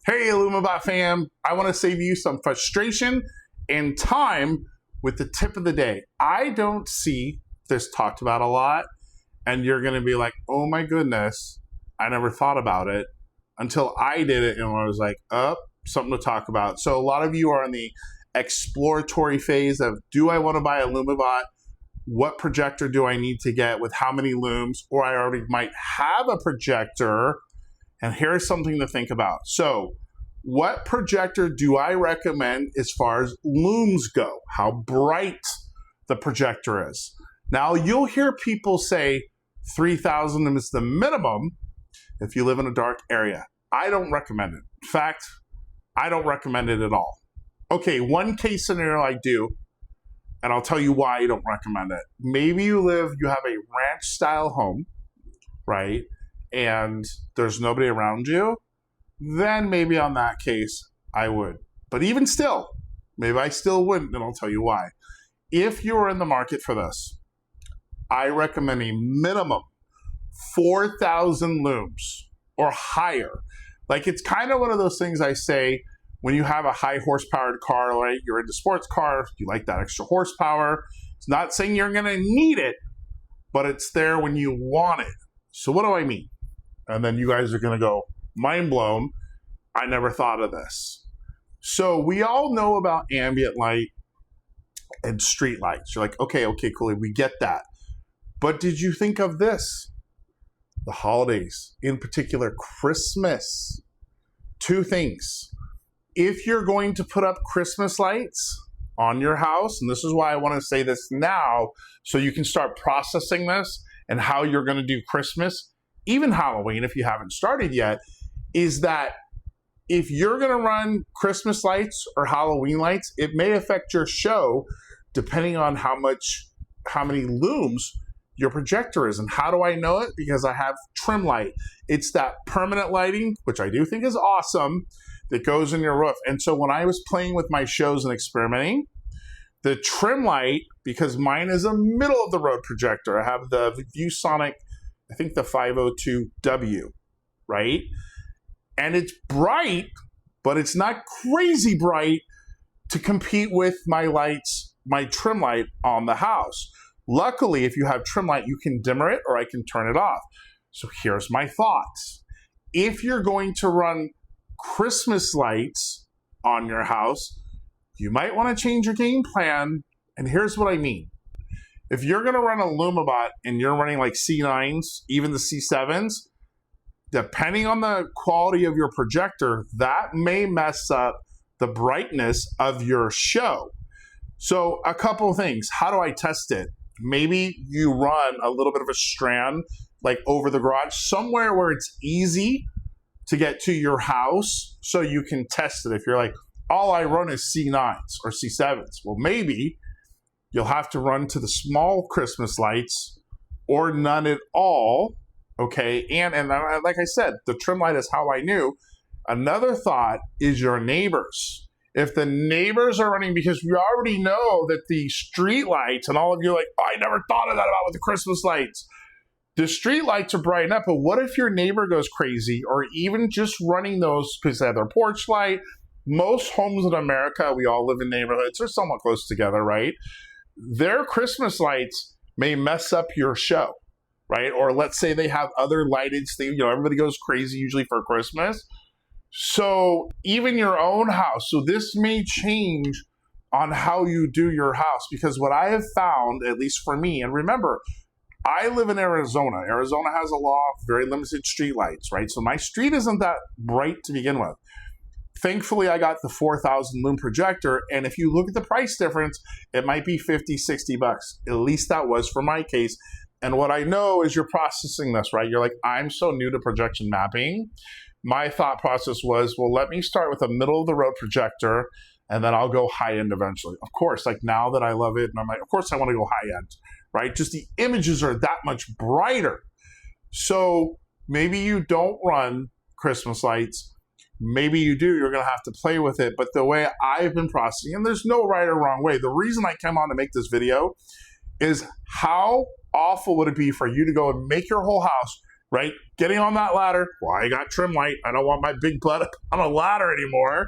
Hey IllumiBot fam, I want to save you some frustration and time with the tip of the day. I don't see this talked about a lot, and you're going to be like, oh my goodness, I never thought about it until I did it, and I was like, something to talk about. So a lot of you are in the exploratory phase of, do I want to buy a IllumiBot? What projector do I need to get with how many looms? Or I already might have a projector. And here's something to think about. So what projector do I recommend as far as looms go? How bright the projector is. Now you'll hear people say 3,000 is the minimum if you live in a dark area. I don't recommend it. In fact, I don't recommend it at all. Okay, one case scenario I do, and I'll tell you why I don't recommend it. Maybe you have a ranch style home, right? And there's nobody around you, then maybe on that case, I would. But even still, maybe I still wouldn't, and I'll tell you why. If you're in the market for this, I recommend a minimum 4,000 looms or higher. Like, it's kind of one of those things I say when you have a high horsepowered car, right? You're into sports cars, you like that extra horsepower. It's not saying you're gonna need it, but it's there when you want it. So what do I mean? And then you guys are going to go, mind blown, I never thought of this. So we all know about ambient light and street lights. You're like, okay, cool, we get that. But did you think of this? The holidays, in particular Christmas. Two things. If you're going to put up Christmas lights on your house, and this is why I want to say this now, so you can start processing this and how you're going to do Christmas, even Halloween, if you haven't started yet, is that if you're going to run Christmas lights or Halloween lights, it may affect your show depending on how many looms your projector is. And how do I know it? Because I have trim light. It's that permanent lighting, which I do think is awesome, that goes in your roof. And so when I was playing with my shows and experimenting, the trim light, because mine is a middle of the road projector, I have the ViewSonic, I think the 502W, right? And it's bright, but it's not crazy bright to compete with my lights, my trim light on the house. Luckily, if you have trim light, you can dimmer it or I can turn it off. So here's my thoughts. If you're going to run Christmas lights on your house, you might want to change your game plan. And here's what I mean. If you're going to run a IllumiBot and you're running like C9s, even the C7s, depending on the quality of your projector, that may mess up the brightness of your show. So a couple of things. How do I test it? Maybe you run a little bit of a strand like over the garage, somewhere where it's easy to get to your house so you can test it. If you're like, all I run is C9s or C7s, well, maybe you'll have to run to the small Christmas lights or none at all, okay? And like I said, the trim light is how I knew. Another thought is your neighbors. If the neighbors are running, because we already know that the street lights, and all of you are like, oh, I never thought of that about with the Christmas lights. The street lights are bright enough, but what if your neighbor goes crazy, or even just running those because they have their porch light? Most homes in America, we all live in neighborhoods, they're somewhat close together, right? Their Christmas lights may mess up your show, right? Or let's say they have other lighted things, everybody goes crazy usually for Christmas. So even your own house, so this may change on how you do your house, because what I have found, at least for me, and remember, I live in Arizona. Arizona has a law of very limited street lights, right? So my street isn't that bright to begin with. Thankfully, I got the 4,000 lumen projector, and if you look at the price difference, it might be 50, 60 bucks. At least that was for my case. And what I know is you're processing this, right? You're like, I'm so new to projection mapping. My thought process was, well, let me start with a middle of the road projector, and then I'll go high end eventually. Of course, like now that I love it, and I'm like, of course I want to go high end, right? Just the images are that much brighter. So maybe you don't run Christmas lights. Maybe you do, you're going to have to play with it. But the way I've been processing, and there's no right or wrong way. The reason I came on to make this video is how awful would it be for you to go and make your whole house right? Getting on that ladder. Well, I got trim light. I don't want my big butt on a ladder anymore.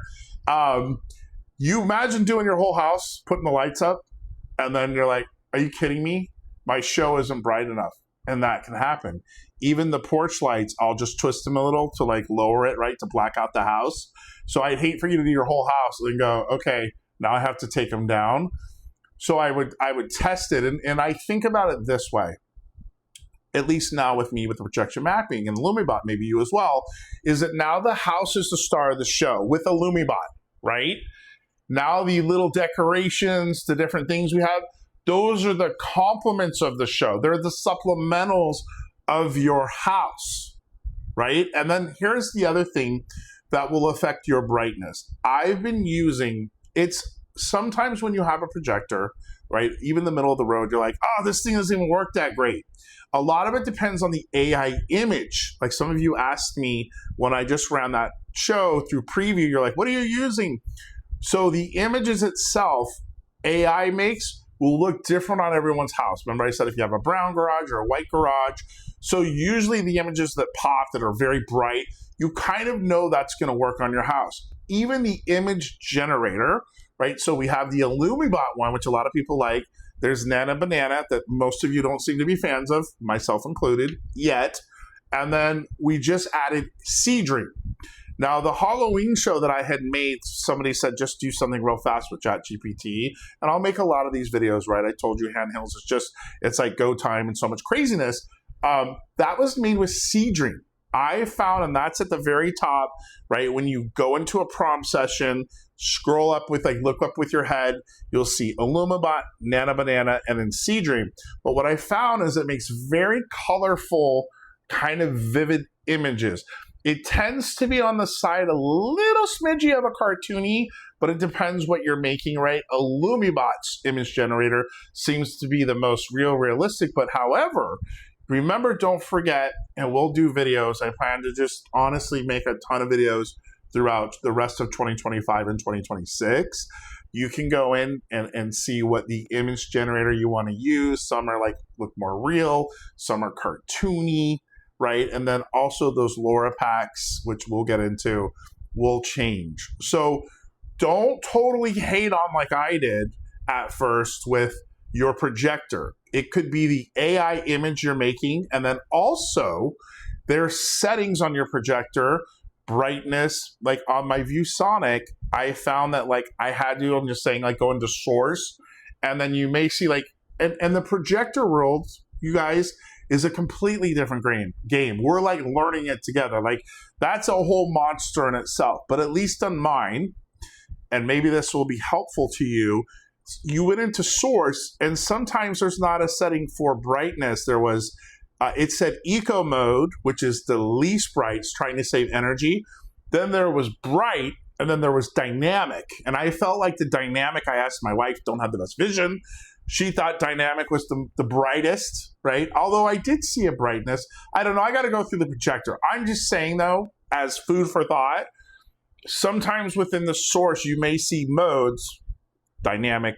You imagine doing your whole house, putting the lights up, and then you're like, are you kidding me? My show isn't bright enough. And that can happen. Even the porch lights, I'll just twist them a little to like lower it, right? To black out the house. So I'd hate for you to do your whole house and go, okay, now I have to take them down. So I would test it. And I think about it this way, at least now with me with the projection mapping and IllumiBot, maybe you as well, is that now the house is the star of the show with IllumiBot, right? Now the little decorations, the different things we have, those are the complements of the show. They're the supplementals of your house, right? And then here's the other thing that will affect your brightness. I've been using, it's sometimes when you have a projector, right? Even in the middle of the road, you're like, oh, this thing doesn't even work that great. A lot of it depends on the AI image. Like some of you asked me when I just ran that show through preview, you're like, what are you using? So the images itself, AI makes, will look different on everyone's house. Remember I said if you have a brown garage or a white garage. So usually the images that pop that are very bright, you kind of know that's going to work on your house. Even the image generator, right? So we have the IllumiBot one, which a lot of people like. There's Nana Banana that most of you don't seem to be fans of, myself included, yet. And then we just added Seedream. Now, the Halloween show that I had made, somebody said, just do something real fast with ChatGPT. And I'll make a lot of these videos, right? I told you handhelds, it's like go time and so much craziness. That was made with Seedream. I found, and that's at the very top, right? When you go into a prompt session, scroll up with, like, look up with your head, you'll see IllumiBot, Nana Banana, and then Seedream. But what I found is it makes very colorful, kind of vivid images. It tends to be on the side a little smidgy of a cartoony, but it depends what you're making, right? IllumiBot's image generator seems to be the most realistic, but however, remember, don't forget, and we'll do videos. I plan to just honestly make a ton of videos throughout the rest of 2025 and 2026. You can go in and see what the image generator you want to use. Some are like look more real, some are cartoony, right? And then also those LoRa packs, which we'll get into, will change. So don't totally hate on like I did at first with your projector. It could be the AI image you're making, and then also there's settings on your projector, brightness. Like on my ViewSonic, I found that like I had to, I'm just saying, like go into source, and then you may see like, and the projector world, you guys, is a completely different game. We're like learning it together. Like that's a whole monster in itself. But at least on mine, and maybe this will be helpful to you, you went into source, and sometimes there's not a setting for brightness. There was, it said eco mode, which is the least bright, it's trying to save energy. Then there was bright, and then there was dynamic. And I felt like the dynamic, I asked my wife, don't have the best vision. She thought dynamic was the brightest, right? Although I did see a brightness. I don't know, I gotta go through the projector. I'm just saying though, as food for thought, sometimes within the source, you may see modes, dynamic,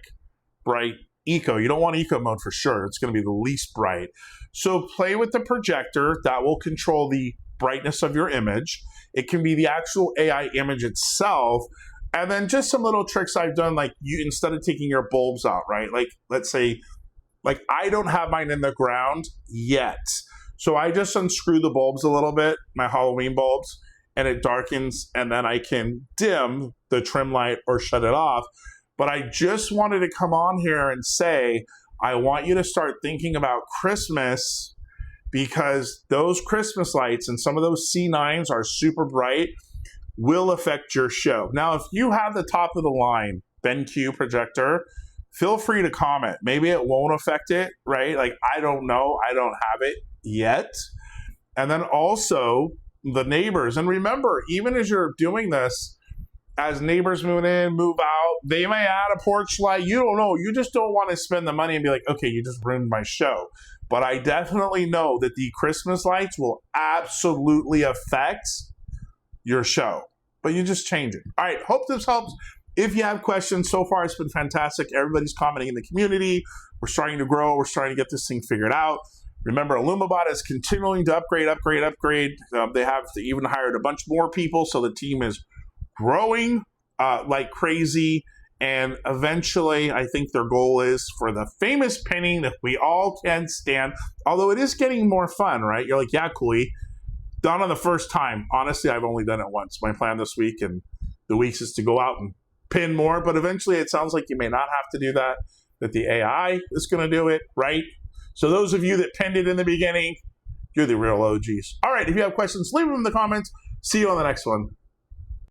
bright, eco. You don't want eco mode for sure. It's going to be the least bright. So play with the projector. That will control the brightness of your image. It can be the actual AI image itself. And then just some little tricks I've done, like you, instead of taking your bulbs out, right? Like let's say, like I don't have mine in the ground yet. So I just unscrew the bulbs a little bit, my Halloween bulbs, and it darkens, and then I can dim the trim light or shut it off. But I just wanted to come on here and say, I want you to start thinking about Christmas, because those Christmas lights and some of those C9s are super bright, will affect your show. Now, if you have the top of the line BenQ projector, feel free to comment. Maybe it won't affect it, right? Like, I don't know. I don't have it yet. And then also the neighbors. And remember, even as you're doing this, as neighbors move in, move out, they may add a porch light. You don't know. You just don't want to spend the money and be like, okay, you just ruined my show. But I definitely know that the Christmas lights will absolutely affect your show. But you just change it. All right, hope this helps. If you have questions, so far it's been fantastic. Everybody's commenting in the community. We're starting to grow. We're starting to get this thing figured out. Remember, IllumiBot is continuing to upgrade. They have even hired a bunch more people, so the team is growing like crazy. And eventually, I think their goal is for the famous pinning that we all can stand. Although it is getting more fun, right? You're like, yeah, Cooley. Done on the first time. Honestly, I've only done it once. My plan this week and the weeks is to go out and pin more. But eventually, it sounds like you may not have to do that. That the AI is going to do it, right? So those of you that pinned it in the beginning, you're the real OGs. All right, if you have questions, leave them in the comments. See you on the next one.